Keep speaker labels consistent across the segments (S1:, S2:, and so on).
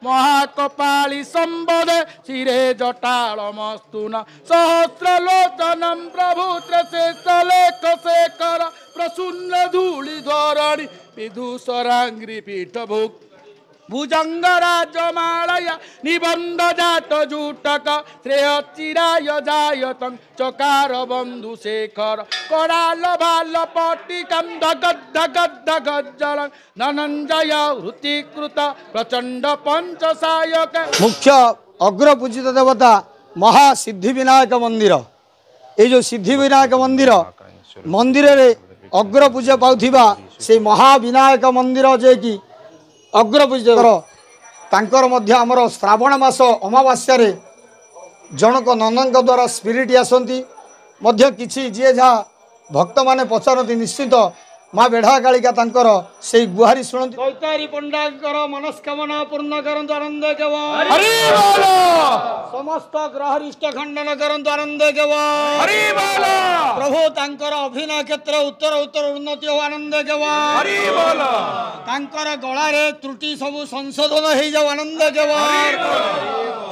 S1: महाकपाली संबदे शिरे जटालमस्तुना सहस्रलोचनं प्रभु त्रशेषलेख शेखर प्रसून्न धूलि धरणी विदुषरांग्रि पीठभुक् भुजंगराजमालय निबंध जात जूटक श्रेय चिराय जायतं चकार बंधु शेखर कराल बाल पट्टिकं धगद्धगद्धगज्जल धनंजय हृतिकृत प्रचंड पंचसायक
S2: मुख्य अग्र पूजित देवता महासिद्धि विनायक मंदिर। ये जो सिद्धि विनायक मंदिर मंदिर रे अग्र पूजा पाउथिबा से महाविनायक मंदिर जे कि अग्र पूजकर तांकर मध्य आमर श्रावण मास अमावास्या रे जनक नंदन द्वारा स्पिरिट आसती मध्य किछि जे जहाँ भक्त माने पचारती निश्चित माँ बेढ़ा कालिका तांकर से गुहारी शुणती दैतारी पंडाकर मनस्कामना पूर्ण करंतु आनंद केवल समस्त ग्रहरिष्ट खंडन करंतु आनंद केवल प्रभु तांकर अभिनय क्षेत्र उत्तर उत्तर उन्नति हो आनंद केवल तांकर गलारे त्रुटि सबु संशोधन हो जाओ आनंद केवल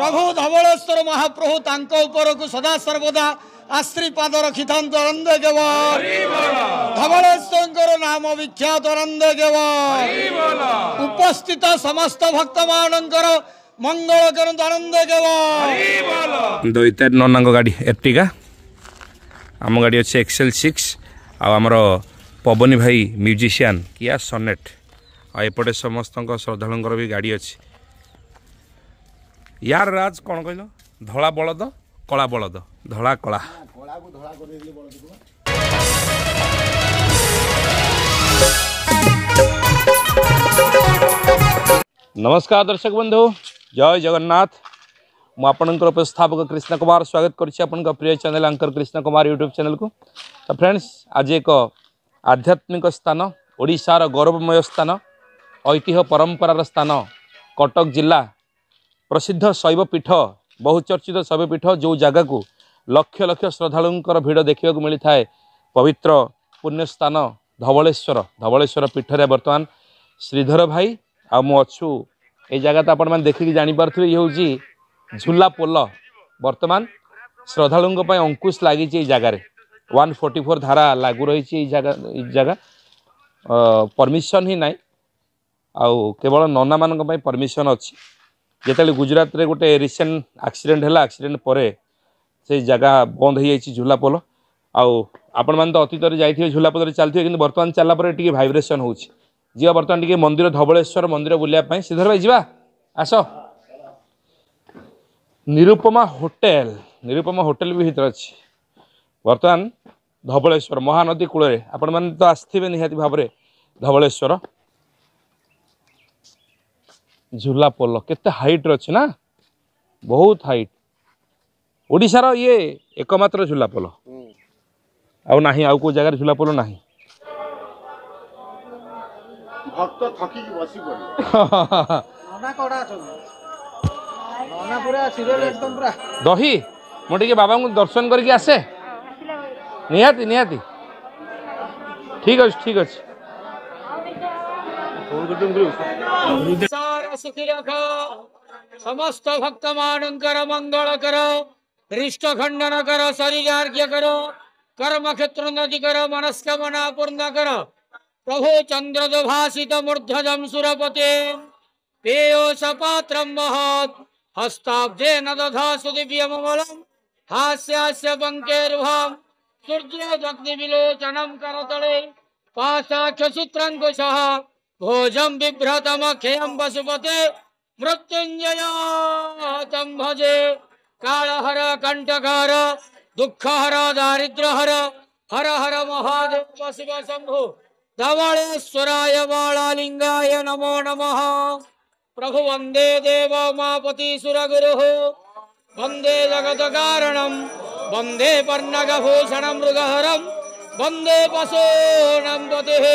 S2: प्रभु धवलेश्वर महाप्रभु तांक ऊपर को सदा सर्वदा आश्रीपाद रखि आनंद केवल धवलेश्वर नाम विख्यात आनंद केवल उपस्थित समस्त भक्त मानकर मंगल करंतु आनंद केवल
S3: दैतारी नना गाड़ी एर्टिगा आम गाड़ी अच्छे XL6 आमर पवनी भाई म्यूजिशियन किया सनेट आएपटे समस्त श्रद्धालुंर भी गाड़ी अच्छी यार राज कौन कहल धला बलद कला बलद धला कला नमस्कार दर्शक बंधु जय जगन्नाथ मु आपणकर उपस्थापक कृष्ण कुमार स्वागत करुच्ची आपन प्रिय channel Ankar Krishna Kumar YouTube channel को। तो फ्रेंड्स आज एक आध्यात्मिक स्थान ओडिशार गौरवमय स्थान ऐतिह्य परंपरार स्थान कटक जिला प्रसिद्ध शैवपीठ बहुचर्चित शैवपीठ जो जगह को लक्ष लक्ष श्रद्धालुंकर भिड़ देखा मिलता है पवित्र पुण्यस्थान धवलेश्वर पीठ रे बर्तमान श्रीधर भाई आ मु अच्छु ये जगह तो आप देखिए जापर ये हूँ झूला पोल बर्तमान श्रद्धालुं अंकुश लगी जगार 144 धारा लागू रही जगह परमिशन ही ना आउ केवल नना मान परमिशन अच्छी जिते गुजरात रे गोटे रिसेंट एक्सीडेंट है एक्सीडेंट पर से जगह बंद हो जाए झूला पोल आउ आपण मैंने तो अतीत जाइए झूला पोल चलते कि बर्तमान चलापर टी भाइब्रेसन हो जी बर्तमान टी मंदिर धवलेश्वर मंदिर बुलायापी श्रीधर भाई जा आस निरुपमा होटेल भी भीतर अच्छी बर्तमान धवलेश्वर महानदी कूल आपण मैंने तो आसवे निहाती भाव में धवलेश्वर झूला पोल केते हाइट अच्छी ना बहुत हाइट ओडिशार ये एकमात्र झूला पोल आउ नाही आउ को जगह झूला पोल नाही
S2: भक्त थकी बसी नना कोडा नना पूरा सीरियल एकदम पूरा
S3: दही मोटे बाबा को दर्शन करके आसे निहाती निहाती ठीक अच्छे ठीक अच्छे
S2: समस्त भक्त मानकर मंगल करो हृष्ट खंडन करो शरीरार्घ्य करो कर्म क्षेत्र नदी करो मनस्कामना पूर्ण करो प्रभु चंद्र भाषित मूर्धजम सुरपते पेयोस पात्रम महत् हस्ताब्जे न दधासु दिव्यमलम हास्यास्य पंकेरुहम सूर्योदग्नि विलोचनम करतले पाशाक्ष सूत्रंकुशः भोजम बिभ्रतम खेयम पशुपते मृत्युंजय तम भजे कालहर कंटकहर दुःखहर दारिद्र्यहर हर हर महादेव शिव शंभु धवलेश्वराय बालालिंगाय नमो नमः प्रभु वंदे देव उमापति सुरगुरु वंदे जगत कारणम वंदे पर्णगभूषण मृगहरम वंदे पशूनां पतिः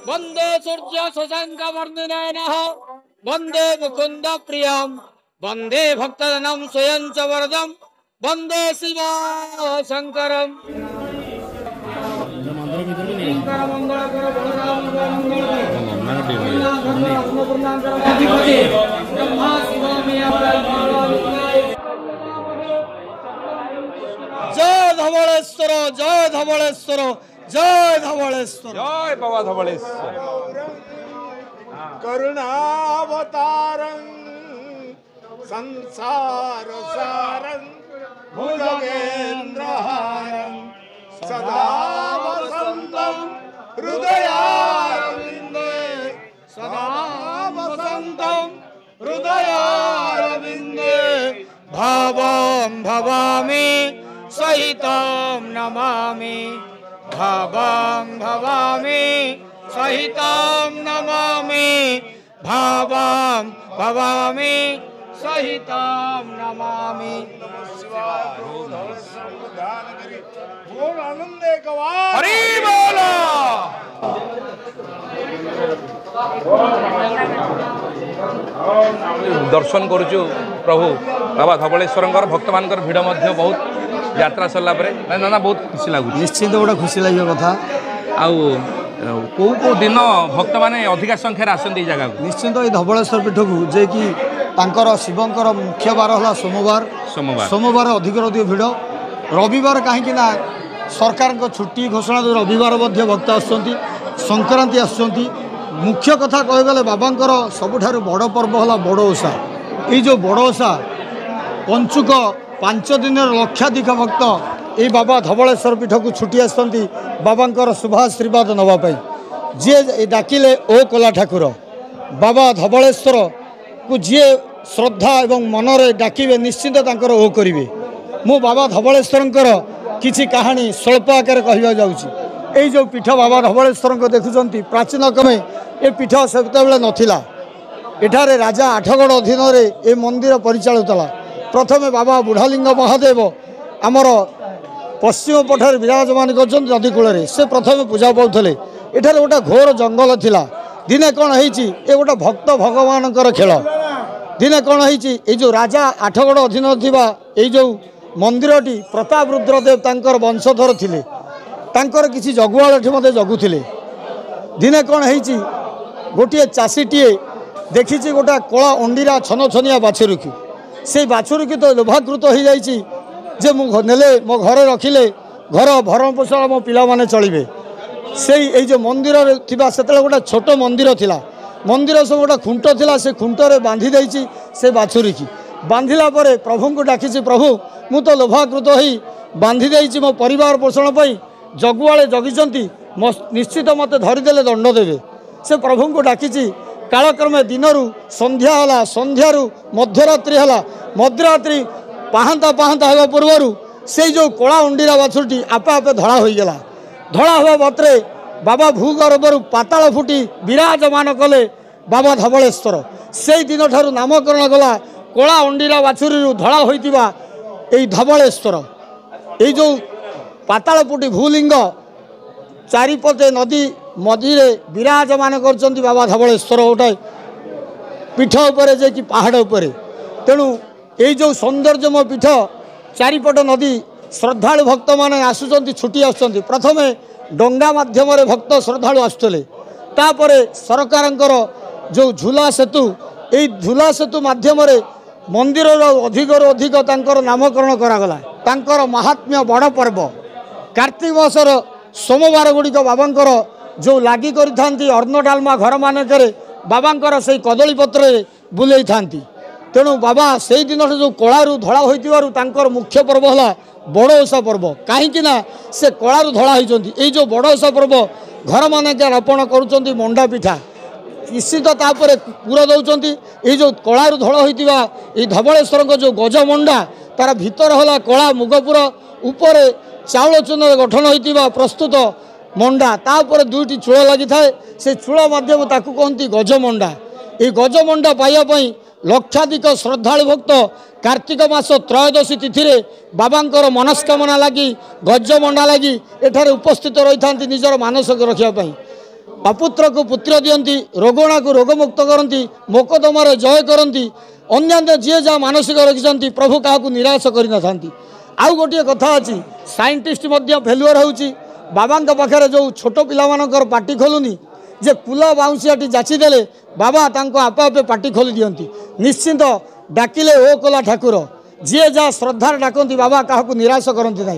S2: वंदे सूर्य शशांक वर्णनयनः वंदे मुकुंद प्रियम वंदे भक्तजनम स्वयं च वरदम वंदे शिव शंकरम मंगल ধবళেশ্বর জয় ধবళেশ্বর জয় ধবళেশ্বর
S3: জয় বাবা ধবళেশ্বর।
S4: करुणावतारं संसार सारं भुजगेन्द्रहारं सदा वसन्तं हृदयारविन्दे सदा वसन्तं हृदयारविन्दे
S2: भावं भवामि सहितं नमामि भावं भवामि सहितं नमामि भावं भवामि सहितं नमामि।
S4: बोल आनंदे गवाह
S3: हरि बोलो। दर्शन करुचु प्रभु बाबा धवलेश्वर भक्त मान भिड़ बहुत यात्रा सरला ना बहुत खुशी लगुच।
S2: निश्चित गोटे खुशी लगे कथा
S3: आउ कौ कौ दिन भक्त मैंने अधिका संख्यार आसती जगह को
S2: निश्चित ये धवलेश्वर पीठ को जे कि तांकर शिवंकर मुख्य बार है सोमवार सोमवार अधिक अधिक भिड़ रविवार कहीं सरकार छुट्टी घोषणा रविवार भक्त आसुँच संक्रांति आसुँच मुख्य कथा कहगले बाबांकर सबुठार बड़ पर्व है बड़ ओषा ये जो बड़ ओषा पंचुक 5 दिन लक्षाधिक भक्त ये बाबा धवलेश्वर पीठ को छुट्टी आसती बाबांकर शुभाशीर्वाद नवापाई जी डाकिले ओ कला ठाकुर बाबा धवलेश्वर को जी श्रद्धा एवं मनरे डाकिबे निश्चित तांकर ओ करिवे। मु बाबा धवलेश्वरंकर किछि कहानी स्वल्प आकार कहबा जाउछि। एई जो पीठ बाबा धवलेश्वर को देखुचंती प्राचीन क्रमे ए पीठ सेतेबेले नथिला एठारे राजा आठगढ़ अधीन रे ए मंदिर परिचालित हला। प्रथमे बाबा बुढ़ालिंग महादेव आमर पश्चिम पठार विराजमान कर नदी कूल से प्रथम पूजा पाते एठार गोटे घोर जंगल थिला दिने कौन होती ये गोटे भक्त भगवान खेल दिने कौन होती जो राजा आठगढ़ अधीन थिबा जो मंदिरटी प्रताप रुद्रदेव तांकर वंशधर थिले तांकर किसी जगुआल मते जगुथिले दिने कौन होती गोटे चाषीटीए देखी गोटे कला अंडीरा छन छनिया बाछुरी से बाछुरी तो लोभाकृत हो जाइए जे मुझे मो घरे रखिले घर भरण पोषण मो पिला माने चलिबे से जो मंदिर थिबा सेतले गोटे छोट मंदिर थिला मंदिर सब गोटे खुंट थिला से खुंटरे बांधी देइछि से बाछुरी की बांधिला परे प्रभु को डाकिछि प्रभु मु तो लोभाकृत होई बांधी देइछि मो परिवार पोषण पई जगुआले जगिचंती निश्चित मते धरिदेले दंड देबे से प्रभु को डाकिछि कालक्रमे दिनरू संध्या हला संध्यारू मध्यरात्रि हला मध्यरात्रि पाहांता पाहांता होगा पूर्वर से जो कला अंडीरा बाछुरी आपे आपे धड़ा हो गला धड़ा हुआ मात्रे बाबा भूगर्भर पाताल फुटी विराजमान कले बाबा धवलेश्वर से दिन ठारू नामकरण गला कला अंडीरा बाछुरी धड़ा होइतिबा एई धवलेश्वर ये जो पाताल फुटी भूलिंग चारिपटे नदी मझीरे विराजमान करचंती बाबा धवलेश्वर गोटे पीठ उपरे जे कि पहाड़ उपरे तेणु ये जो सौंदर्यमय पीठ चारिपट नदी श्रद्धालु भक्त माने आसुचंती छुट्टी आसुचंती प्रथमे डंगा माध्यम भक्त श्रद्धालु आसुतले तापरे सरकारंकर जो झूला सेतु ये झूला सेतु माध्यम मंदिर अधिक अधिक तांकर नामकरण करागला तांकर महात्म्य बड़ पर्व कार्तिक मासर सोमवार गुड़िक बाबांकर जो लगी करि अर्ण डालमा घर मानकर बाबांकर से कदली पत्र बुले थांती तेणु बाबा से दिन जो कलारू धड़ा होकर मुख्य पर्व है बड़ ओषा पर्व कहीं से कलारू धड़ा होती ये जो बड़ ओषा पर्व घर मानक अर्पण करुँच मंडा पिठा निश्चित तापर पूरा दौरान ये जो कलारू धड़ा होता ये धवलेश्वर जो गजमंडा तार भीतर है कला मुगपुर उपर चाउल चून गठन होता प्रस्तुत मंडा तापर दुईटी चूल लगी थाए से चूल मध्यम ताकू कहती गजमंडा ये गजमंडा पाइबापी लक्षाधिक श्रद्धालु भक्त कार्तिक मास त्रयोदशी तिथि बाबांकर मनस्कामना लगी गजमंडा लगी एठारे उपस्थित रही था निजर मानसिक रखापी अपुत्र को पुत्र दियंती रोगणा को रोगमुक्त करती मोकदमार जय करती अन्य जी जहाँ मानसिक रखिंट प्रभु क्या निराश करना आउ गोटे कथा अच्छी साइंटिस्ट फेलुअर होउची बाबा पाखे जो छोट पिलामानकर पाटी खोलुनी जे कुल बाउंसियाटी जाचिदेले बाबा तांको आपे आपे पाटी खोली दियंती निश्चिंत डाकिले ओ कला ठाकुर जी जहाँ श्रद्धार डाकती बाबा क्या निराश करती ना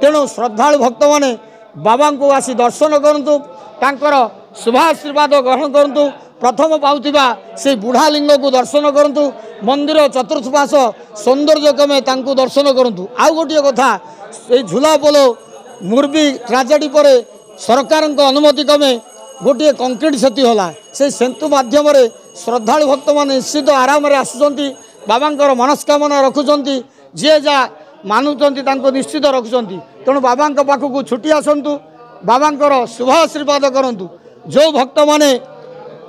S2: तेणु श्रद्धालु भक्त मैंने बाबा को आसी दर्शन करूँ तांकर शुभाशीर्वाद ग्रहण करूँ प्रथम पाउथिबा से बुढ़ा लिंग को दर्शन करूँ मंदिर चतुर्थपाश सौंदर्य कमे तांको दर्शन करूँ। आउ गोटे कथा से झूला पोलो मुरबी ट्राजेडी पर सरकार अनुमति कमे गोटे कंक्रीट सेतु होला से सेतु माध्यम श्रद्धालु भक्त मान निश्चित आराम आसुँच बाबांकर मनस्कामना रखुंट जी जा मानुंट निश्चित रखुंट तेणु बाबा पाखक छुट्टी आसतु बाबांकर शुभ आशीर्वाद करूँ। जो भक्त माने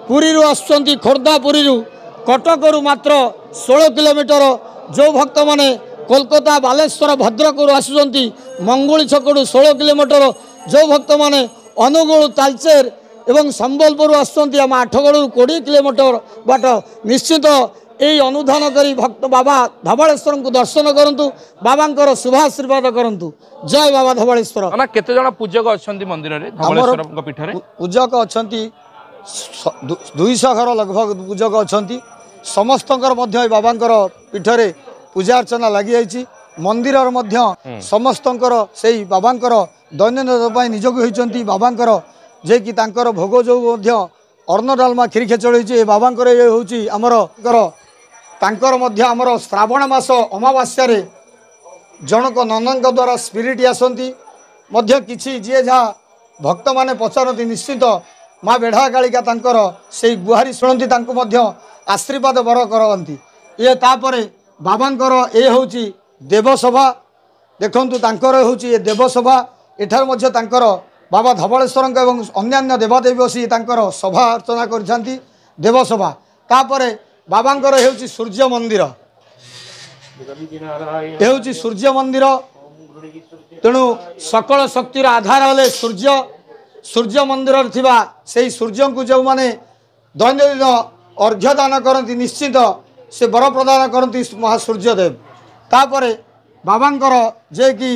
S2: पुरी आसुँच खोर्धा पुरी कटक मात्र 16 किलोमीटर जो भक्त माने कोलकाता बालेश्वर भद्रक आसुँच मंगुली छकड़ू 16 किलोमीटर जो भक्त माने अनुगुल तालचेर एवं संबलपुर आसुँच आम आठगड़ 20 किलोमीटर बाट निश्चित यही अनुधान करी भक्त बाबा धवलेश्वर को दर्शन करूँ बाबांकर शुभाशीर्वाद करूँ। जय बाबा धवलेश्वर।
S3: केते जण पूजक अछंती मंदिर रे धवलेश्वर पीठ रे
S2: पूजक अछंती 200 घर लगभग पूजक अछंती समस्तंकर मध्य बाबांकर पीठ रे पूजा अर्चना लगी जाइछि मंदिर मध्य समस्तंकर सेही बाबांकर दैनंदिन पई निजोग होइछंती बाबांकर जे कि तांकर भोग जो मध्य अर्ण डालमा खीरी खेचड़ी होइछि बाबांकर ये होउछि हमर तांकर मध्य हमर श्रावण मास अमावास्या रे जनक नंदन द्वारा स्पिरिट आसती मध्य किछि जे जहाँ भक्त माने पचारती निश्चित माँ बेढ़ा कालिका तांकर से गुहारी शुणती तांको मध्य आशीर्वाद बर करती ये तापरे बाबांकर ये होउछि देवसभा देखंतु तांकर होउछि ये देवसभा एठार मध्य तांकर बाबा धवलेश्वर एवं अन्यान्य देवादेवी बसी तांकर सभा अर्चना करछंती देवसभा तापरे बाबांकर हेउछि सूर्य मंदिर हेउछि सूर्य मंदिर तेणु सकल शक्तिर आधार हेले सूर्य सूर्य मंदिर थिबा सेही सूर्य को जो माने दैनंदिन अर्घ्य दान करती निश्चित से बर प्रदान करती महासूर्यदेव तापरे बाबांकर जे कि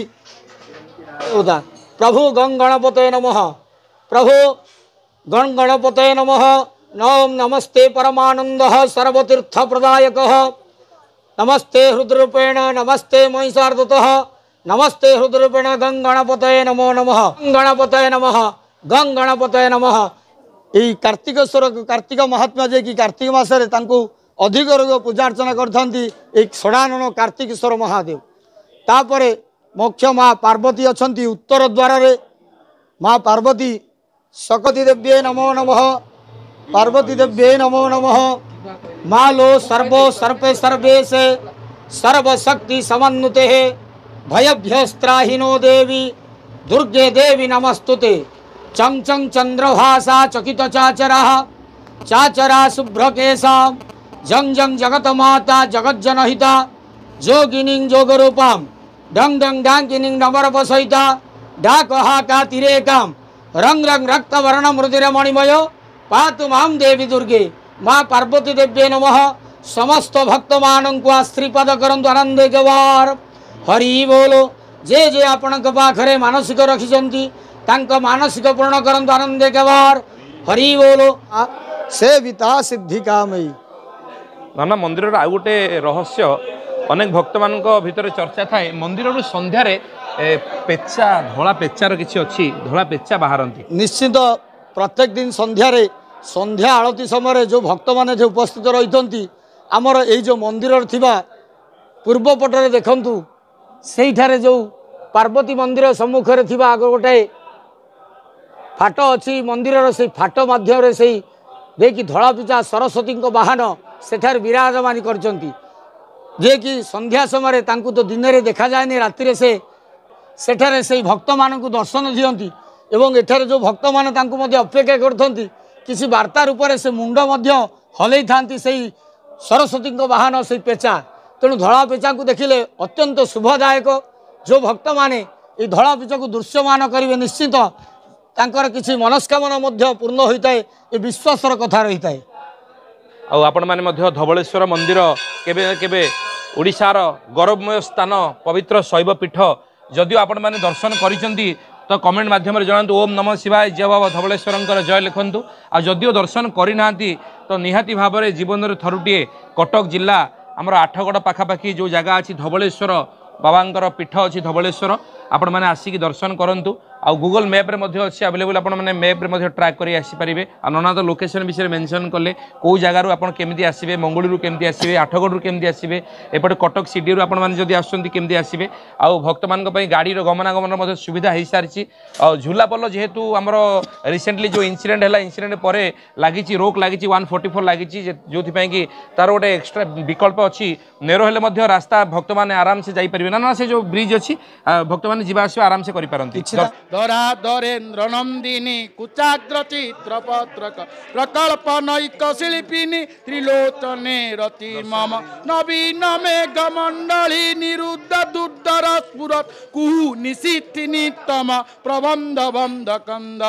S2: प्रभु गं गणपतये नमः प्रभु गं गणपतये नमः नम नमस्ते परमानंद सर्वतीर्थ प्रदायक नमस्ते हृदरूपेण नमस्ते महिषार्दत नमस्ते हृदरूपेण गं गणपतये नमो नमः गणपतये नमः गं गणपतये नमः। यही कार्तिकेश्वर कार्तिक महात्मा जे कि कार्तिक मासरे तांको अधिक रोग पूजा अर्चना करथांती एक षडानन कार्तिकेश्वर महादेव तापरे मुख्य माँ पार्वती अछंती उत्तर द्वार रे माँ पार्वती सकती देव्ये नमो नमः पार्वती देव्ये नमो नमः माँ लो सर्वो सर्पे सर्वे से सर्वशक्ति समन्विते भयभ्यस्त्राहिनो देवी दुर्गे देवी नमस्तुते चं चं चंद्रभासा चकित चाचरा चाचरा शुभ्रकेशा जंग जंग जगत माता जगज्जनहिता जोगिनी जोगरूपाम डंग डंग डांगिनी नवरपसहिता डाक हाका तिरेकाम रंग रंग रक्त वर्ण मृदिर मणिमय पातु माम देवी दुर्गे माँ पार्वती देव्ये नमः। समस्त भक्त मान को आश्रीपाद करंतु आनंद गवार हरि बोलो जे जे आपण पाखरे मानसिक रखिछंती तांक मानसिक पूर्ण करंतु आनंद गवार हरि बोलो से विता सिद्धि कामई।
S3: नाना मंदिर आउ गोटे रहस्य अनेक भक्त मान भितर चर्चा थाए मंदिर संध्यारे पेचा धला पेचार किछि अछि धला पेचा बाहरंती
S2: निश्चित प्रत्येक दिन संध्यारे संध्या आरती समय जो भक्त माने जो उपस्थित रही आमर यही जो मंदिर थिबा पूर्व पटरे देखंतु सेठारे जो पार्वती मंदिर सम्मुखरे थिबा आग गोटे फाट अच्छी मंदिर से फाट माध्यम से देखि धला पिचा सरस्वती वाहन सेठार विराजमान करचंती जे कि संध्या समय तांकु तो दिन में देखा जाए राति से सेठारे से भक्त मान दर्शन दियंती एवं एठारे जो भक्त मान तांकु मध्य अपेक्षा करथंती किसी वार्ता रूप से मुंड मध्य हलई थांती सही सरस्वती वाहन से पेचा तेणु धला पेचा को देखिले अत्यंत शुभदायक जो भक्त माने ये धला पेचा को दृश्यमान करेंगे निश्चित तांकर किसी मनस्कामना मध्य पूर्ण होता है ये विश्वासर कथा रही है।
S3: आपण माने मध्य धवलेश्वर मंदिर केबे केबे ओडिशार गौरवमय स्थान पवित्र शैव पीठ जदियो आपण माने दर्शन करिसेंती तो कमेंट माध्यम जनातु ओम नमः शिवाय जय बाबा धवलेश्वर जय लिखंतु आ जदियो दर्शन करिना तो निहाती भाव में जीवन में थरुटे कटक जिला आमर आठगड़ पाखापाखि जो जगह अच्छी धवलेश्वर बाबांकर पीठ अच्छी धवलेश्वर आपण मैंने आसिक दर्शन करूँ आ गूगल मैप्रे अच्छी अवेलेबल आपने मैप्रे ट्राक कर आसीपारे नना तो लोकेशन विषय मेंशन कले कौ जगार आपड़ केमी आसवे मंगुड़ी केमी आसवे आठगढ़ केमी आसवे एपटे कटक सिटी आपड़ी आसमी आसवे आउ भक्त मान गाड़ी गमनागमन सुविधा हो सारी झूलापल जेहेतु आमर रिसेंटली जो इनसीडेंट है इनसीडेंट पर लगी रोक लगी 144 लगी जो कि तार गोटे एक्सट्रा विकल्प अच्छी नेरो हेल्ले रास्ता भक्त मैंने आराम से जापारे ना से जो ब्रिज अच्छी भक्त मैंने जावास आराम से करें
S1: धरा धरेन्द्र नंदिनी कुचाग्र चित्र पत्रक प्रकल्प नैक शिल्पिनी त्रिलोचने रति मम नवीन मेघ मंडली निरुद्ध दुर्धर स्फुरत कुहु निशिथिनी तम प्रबंध बंध कंद।